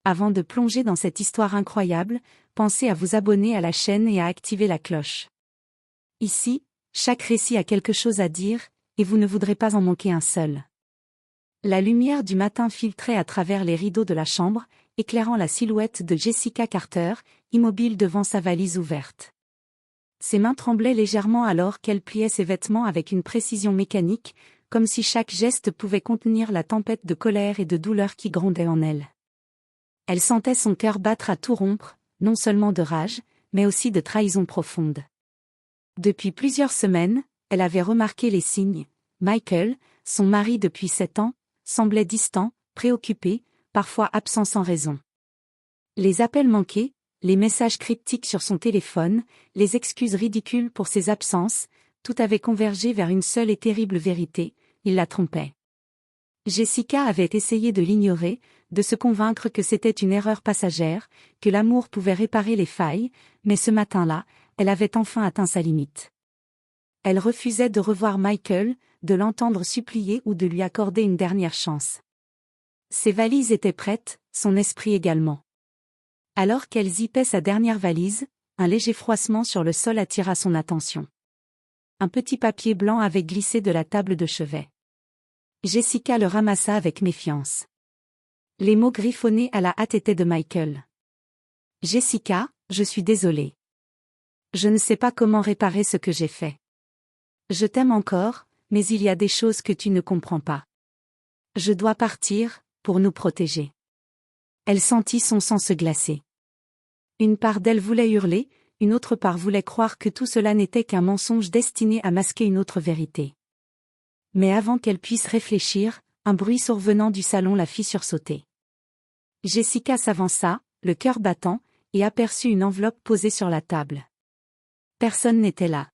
Avant de plonger dans cette histoire incroyable, pensez à vous abonner à la chaîne et à activer la cloche. Ici, chaque récit a quelque chose à dire, et vous ne voudrez pas en manquer un seul. La lumière du matin filtrait à travers les rideaux de la chambre, éclairant la silhouette de Jessica Carter, immobile devant sa valise ouverte. Ses mains tremblaient légèrement alors qu'elle pliait ses vêtements avec une précision mécanique, comme si chaque geste pouvait contenir la tempête de colère et de douleur qui grondait en elle. Elle sentait son cœur battre à tout rompre, non seulement de rage, mais aussi de trahison profonde. Depuis plusieurs semaines, elle avait remarqué les signes. Michael, son mari depuis 7 ans, semblait distant, préoccupé, parfois absent sans raison. Les appels manqués, les messages cryptiques sur son téléphone, les excuses ridicules pour ses absences, tout avait convergé vers une seule et terrible vérité, il la trompait. Jessica avait essayé de l'ignorer, de se convaincre que c'était une erreur passagère, que l'amour pouvait réparer les failles, mais ce matin-là, elle avait enfin atteint sa limite. Elle refusait de revoir Michael, de l'entendre supplier ou de lui accorder une dernière chance. Ses valises étaient prêtes, son esprit également. Alors qu'elle zippait sa dernière valise, un léger froissement sur le sol attira son attention. Un petit papier blanc avait glissé de la table de chevet. Jessica le ramassa avec méfiance. Les mots griffonnés à la hâte étaient de Michael. « Jessica, je suis désolée. Je ne sais pas comment réparer ce que j'ai fait. Je t'aime encore, mais il y a des choses que tu ne comprends pas. Je dois partir, pour nous protéger. » Elle sentit son sang se glacer. Une part d'elle voulait hurler, une autre part voulait croire que tout cela n'était qu'un mensonge destiné à masquer une autre vérité. Mais avant qu'elle puisse réfléchir, un bruit survenant du salon la fit sursauter. Jessica s'avança, le cœur battant, et aperçut une enveloppe posée sur la table. Personne n'était là.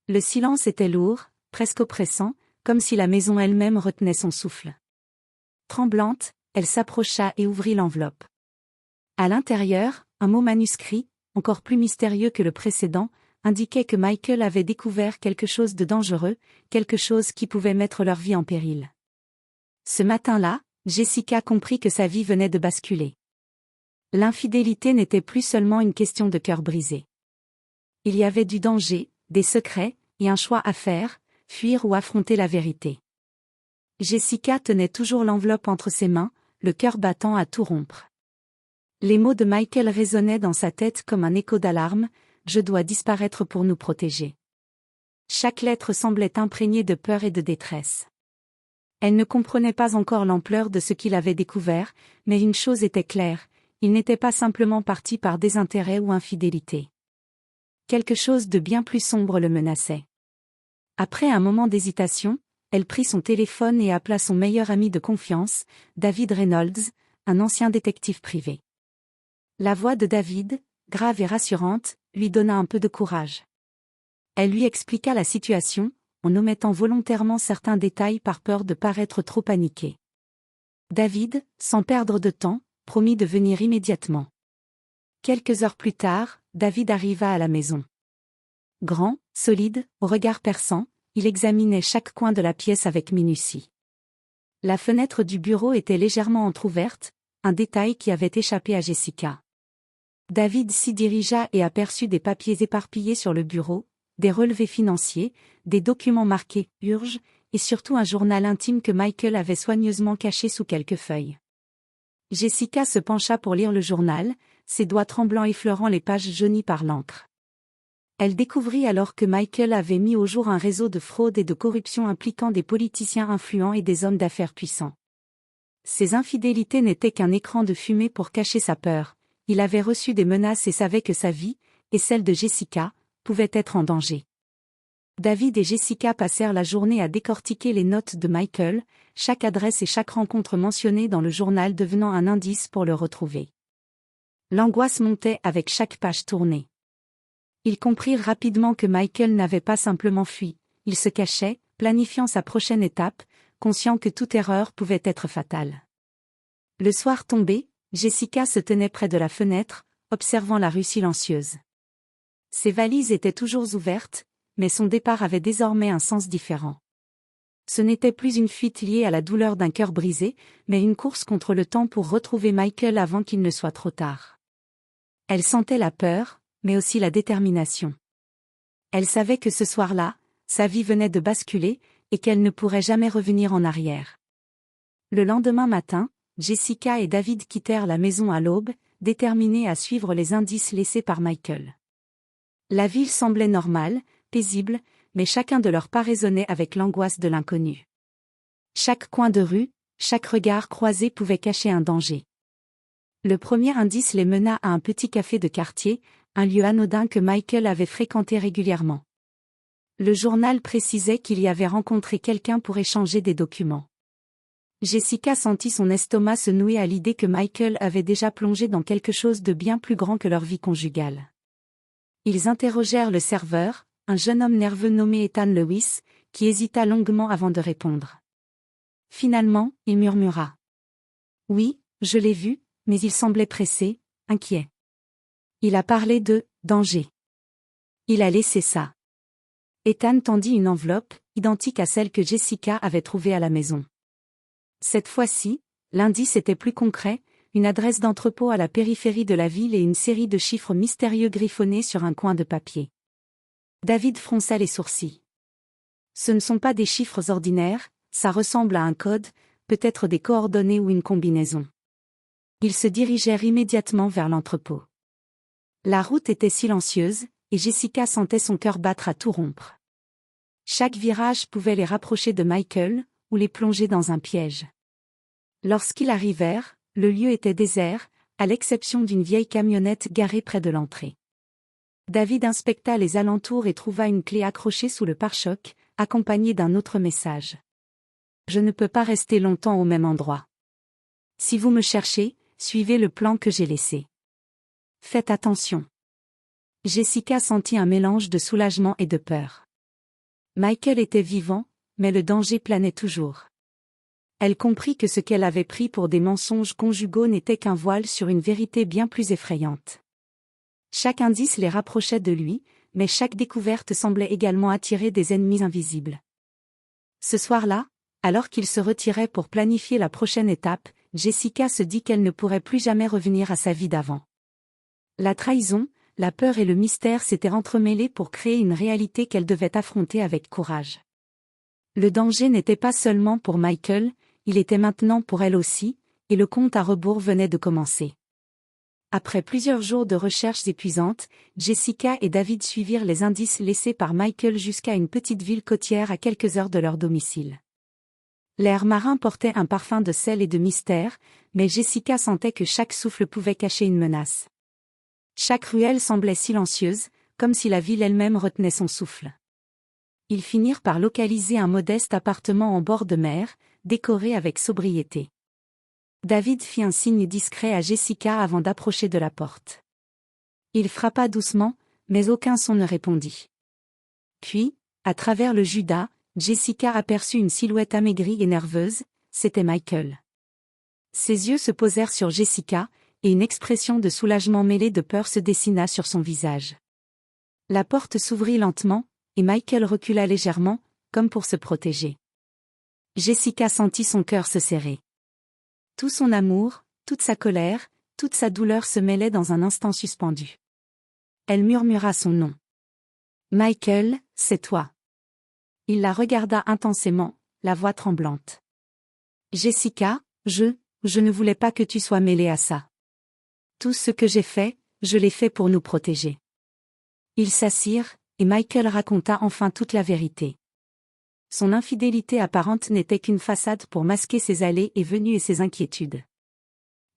Le silence était lourd, presque oppressant, comme si la maison elle-même retenait son souffle. Tremblante, elle s'approcha et ouvrit l'enveloppe. À l'intérieur, un mot manuscrit, encore plus mystérieux que le précédent, indiquait que Michael avait découvert quelque chose de dangereux, quelque chose qui pouvait mettre leur vie en péril. Ce matin-là, Jessica comprit que sa vie venait de basculer. L'infidélité n'était plus seulement une question de cœur brisé. Il y avait du danger, des secrets, et un choix à faire, fuir ou affronter la vérité. Jessica tenait toujours l'enveloppe entre ses mains, le cœur battant à tout rompre. Les mots de Michael résonnaient dans sa tête comme un écho d'alarme, « Je dois disparaître pour nous protéger ». Chaque lettre semblait imprégnée de peur et de détresse. Elle ne comprenait pas encore l'ampleur de ce qu'il avait découvert, mais une chose était claire, il n'était pas simplement parti par désintérêt ou infidélité. Quelque chose de bien plus sombre le menaçait. Après un moment d'hésitation, elle prit son téléphone et appela son meilleur ami de confiance, David Reynolds, un ancien détective privé. La voix de David, grave et rassurante, lui donna un peu de courage. Elle lui expliqua la situation, en omettant volontairement certains détails par peur de paraître trop paniqué. David, sans perdre de temps, promit de venir immédiatement. Quelques heures plus tard, David arriva à la maison. Grand, solide, au regard perçant, il examinait chaque coin de la pièce avec minutie. La fenêtre du bureau était légèrement entr'ouverte, un détail qui avait échappé à Jessica. David s'y dirigea et aperçut des papiers éparpillés sur le bureau, des relevés financiers, des documents marqués « Urge » et surtout un journal intime que Michael avait soigneusement caché sous quelques feuilles. Jessica se pencha pour lire le journal, ses doigts tremblants effleurant les pages jaunies par l'encre. Elle découvrit alors que Michael avait mis au jour un réseau de fraude et de corruption impliquant des politiciens influents et des hommes d'affaires puissants. Ces infidélités n'étaient qu'un écran de fumée pour cacher sa peur. Il avait reçu des menaces et savait que sa vie, et celle de Jessica, pouvaient être en danger. David et Jessica passèrent la journée à décortiquer les notes de Michael, chaque adresse et chaque rencontre mentionnée dans le journal devenant un indice pour le retrouver. L'angoisse montait avec chaque page tournée. Ils comprirent rapidement que Michael n'avait pas simplement fui, il se cachait, planifiant sa prochaine étape, conscient que toute erreur pouvait être fatale. Le soir tombé, Jessica se tenait près de la fenêtre, observant la rue silencieuse. Ses valises étaient toujours ouvertes, mais son départ avait désormais un sens différent. Ce n'était plus une fuite liée à la douleur d'un cœur brisé, mais une course contre le temps pour retrouver Michael avant qu'il ne soit trop tard. Elle sentait la peur, mais aussi la détermination. Elle savait que ce soir-là, sa vie venait de basculer, et qu'elle ne pourrait jamais revenir en arrière. Le lendemain matin, Jessica et David quittèrent la maison à l'aube, déterminés à suivre les indices laissés par Michael. La ville semblait normale, paisible, mais chacun de leurs pas résonnait avec l'angoisse de l'inconnu. Chaque coin de rue, chaque regard croisé pouvait cacher un danger. Le premier indice les mena à un petit café de quartier, un lieu anodin que Michael avait fréquenté régulièrement. Le journal précisait qu'il y avait rencontré quelqu'un pour échanger des documents. Jessica sentit son estomac se nouer à l'idée que Michael avait déjà plongé dans quelque chose de bien plus grand que leur vie conjugale. Ils interrogèrent le serveur, un jeune homme nerveux nommé Ethan Lewis, qui hésita longuement avant de répondre. Finalement, il murmura. « Oui, je l'ai vu, mais il semblait pressé, inquiet. Il a parlé de « danger ». Il a laissé ça. » Ethan tendit une enveloppe, identique à celle que Jessica avait trouvée à la maison. Cette fois-ci, l'indice était plus concret, une adresse d'entrepôt à la périphérie de la ville et une série de chiffres mystérieux griffonnés sur un coin de papier. David fronça les sourcils. Ce ne sont pas des chiffres ordinaires, ça ressemble à un code, peut-être des coordonnées ou une combinaison. Ils se dirigèrent immédiatement vers l'entrepôt. La route était silencieuse, et Jessica sentait son cœur battre à tout rompre. Chaque virage pouvait les rapprocher de Michael, ou les plonger dans un piège. Lorsqu'ils arrivèrent, le lieu était désert, à l'exception d'une vieille camionnette garée près de l'entrée. David inspecta les alentours et trouva une clé accrochée sous le pare-choc, accompagnée d'un autre message. « Je ne peux pas rester longtemps au même endroit. Si vous me cherchez, suivez le plan que j'ai laissé. Faites attention. » Jessica sentit un mélange de soulagement et de peur. Michael était vivant, mais le danger planait toujours. Elle comprit que ce qu'elle avait pris pour des mensonges conjugaux n'était qu'un voile sur une vérité bien plus effrayante. Chaque indice les rapprochait de lui, mais chaque découverte semblait également attirer des ennemis invisibles. Ce soir-là, alors qu'ils se retiraient pour planifier la prochaine étape, Jessica se dit qu'elle ne pourrait plus jamais revenir à sa vie d'avant. La trahison, la peur et le mystère s'étaient entremêlés pour créer une réalité qu'elle devait affronter avec courage. Le danger n'était pas seulement pour Michael, il était maintenant pour elle aussi, et le compte à rebours venait de commencer. Après plusieurs jours de recherches épuisantes, Jessica et David suivirent les indices laissés par Michael jusqu'à une petite ville côtière à quelques heures de leur domicile. L'air marin portait un parfum de sel et de mystère, mais Jessica sentait que chaque souffle pouvait cacher une menace. Chaque ruelle semblait silencieuse, comme si la ville elle-même retenait son souffle. Ils finirent par localiser un modeste appartement en bord de mer, décoré avec sobriété. David fit un signe discret à Jessica avant d'approcher de la porte. Il frappa doucement, mais aucun son ne répondit. Puis, à travers le judas, Jessica aperçut une silhouette amaigrie et nerveuse, c'était Michael. Ses yeux se posèrent sur Jessica, et une expression de soulagement mêlée de peur se dessina sur son visage. La porte s'ouvrit lentement, et Michael recula légèrement, comme pour se protéger. Jessica sentit son cœur se serrer. Tout son amour, toute sa colère, toute sa douleur se mêlaient dans un instant suspendu. Elle murmura son nom. « Michael, c'est toi. » Il la regarda intensément, la voix tremblante. « Jessica, je ne voulais pas que tu sois mêlée à ça. Tout ce que j'ai fait, je l'ai fait pour nous protéger. » Ils s'assirent, et Michael raconta enfin toute la vérité. Son infidélité apparente n'était qu'une façade pour masquer ses allées et venues et ses inquiétudes.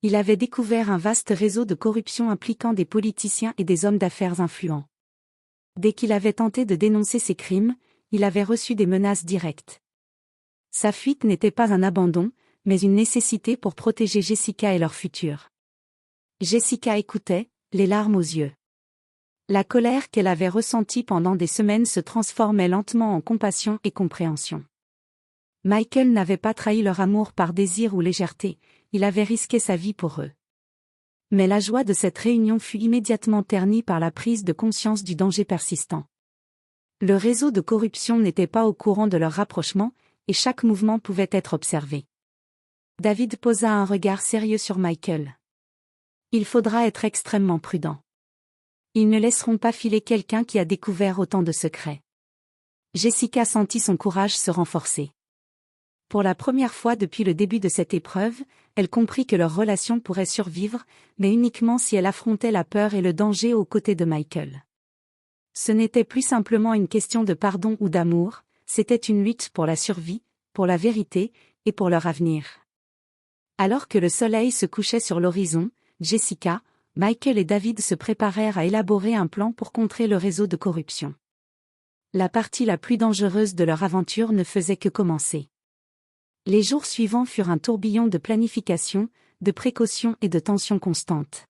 Il avait découvert un vaste réseau de corruption impliquant des politiciens et des hommes d'affaires influents. Dès qu'il avait tenté de dénoncer ces crimes, il avait reçu des menaces directes. Sa fuite n'était pas un abandon, mais une nécessité pour protéger Jessica et leur futur. Jessica écoutait, les larmes aux yeux. La colère qu'elle avait ressentie pendant des semaines se transformait lentement en compassion et compréhension. Michael n'avait pas trahi leur amour par désir ou légèreté, il avait risqué sa vie pour eux. Mais la joie de cette réunion fut immédiatement ternie par la prise de conscience du danger persistant. Le réseau de corruption n'était pas au courant de leur rapprochement, et chaque mouvement pouvait être observé. David posa un regard sérieux sur Michael. Il faudra être extrêmement prudent. Ils ne laisseront pas filer quelqu'un qui a découvert autant de secrets. Jessica sentit son courage se renforcer. Pour la première fois depuis le début de cette épreuve, elle comprit que leur relation pourrait survivre, mais uniquement si elle affrontait la peur et le danger aux côtés de Michael. Ce n'était plus simplement une question de pardon ou d'amour, c'était une lutte pour la survie, pour la vérité, et pour leur avenir. Alors que le soleil se couchait sur l'horizon, Jessica, Michael et David se préparèrent à élaborer un plan pour contrer le réseau de corruption. La partie la plus dangereuse de leur aventure ne faisait que commencer. Les jours suivants furent un tourbillon de planification, de précaution et de tension constante.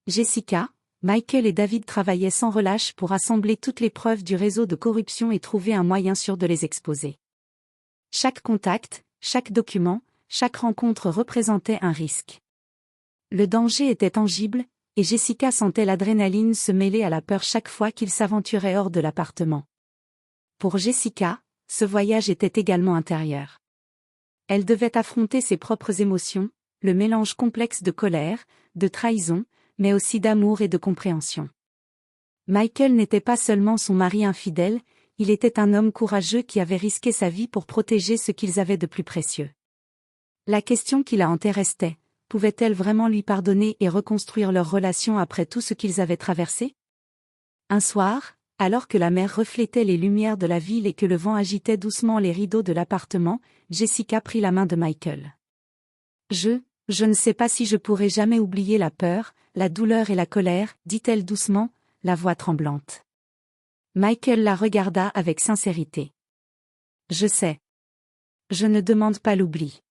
Jessica, Michael et David travaillaient sans relâche pour assembler toutes les preuves du réseau de corruption et trouver un moyen sûr de les exposer. Chaque contact, chaque document, chaque rencontre représentait un risque. Le danger était tangible, et Jessica sentait l'adrénaline se mêler à la peur chaque fois qu'ils s'aventuraient hors de l'appartement. Pour Jessica, ce voyage était également intérieur. Elle devait affronter ses propres émotions, le mélange complexe de colère, de trahison, mais aussi d'amour et de compréhension. Michael n'était pas seulement son mari infidèle, il était un homme courageux qui avait risqué sa vie pour protéger ce qu'ils avaient de plus précieux. La question qui la hantait restait, pouvait-elle vraiment lui pardonner et reconstruire leur relation après tout ce qu'ils avaient traversé? Un soir, alors que la mer reflétait les lumières de la ville et que le vent agitait doucement les rideaux de l'appartement, Jessica prit la main de Michael. Je ne sais pas si je pourrai jamais oublier la peur, la douleur et la colère, dit-elle doucement, la voix tremblante. Michael la regarda avec sincérité. Je sais. Je ne demande pas l'oubli.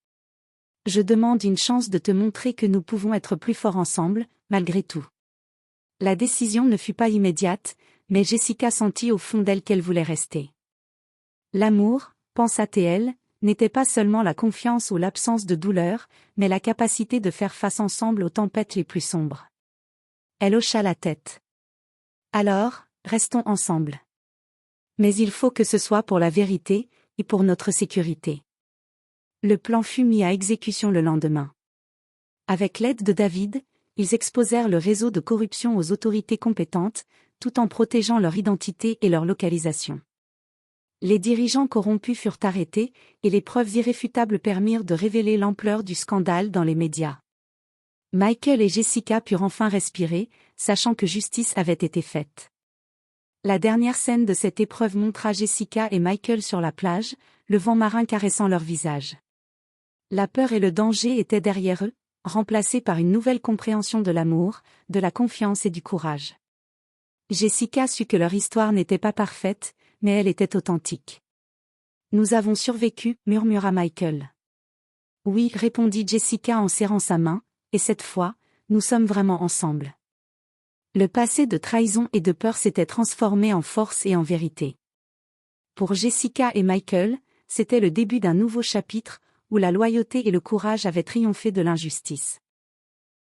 Je demande une chance de te montrer que nous pouvons être plus forts ensemble, malgré tout. La décision ne fut pas immédiate, mais Jessica sentit au fond d'elle qu'elle voulait rester. L'amour, pensa-t-elle, n'était pas seulement la confiance ou l'absence de douleur, mais la capacité de faire face ensemble aux tempêtes les plus sombres. Elle hocha la tête. Alors, restons ensemble. Mais il faut que ce soit pour la vérité, et pour notre sécurité. Le plan fut mis à exécution le lendemain. Avec l'aide de David, ils exposèrent le réseau de corruption aux autorités compétentes, tout en protégeant leur identité et leur localisation. Les dirigeants corrompus furent arrêtés, et les preuves irréfutables permirent de révéler l'ampleur du scandale dans les médias. Michael et Jessica purent enfin respirer, sachant que justice avait été faite. La dernière scène de cette épreuve montra Jessica et Michael sur la plage, le vent marin caressant leur visage. La peur et le danger étaient derrière eux, remplacés par une nouvelle compréhension de l'amour, de la confiance et du courage. Jessica sut que leur histoire n'était pas parfaite, mais elle était authentique. Nous avons survécu, murmura Michael. Oui, répondit Jessica en serrant sa main, et cette fois, nous sommes vraiment ensemble. Le passé de trahison et de peur s'était transformé en force et en vérité. Pour Jessica et Michael, c'était le début d'un nouveau chapitre, où la loyauté et le courage avaient triomphé de l'injustice.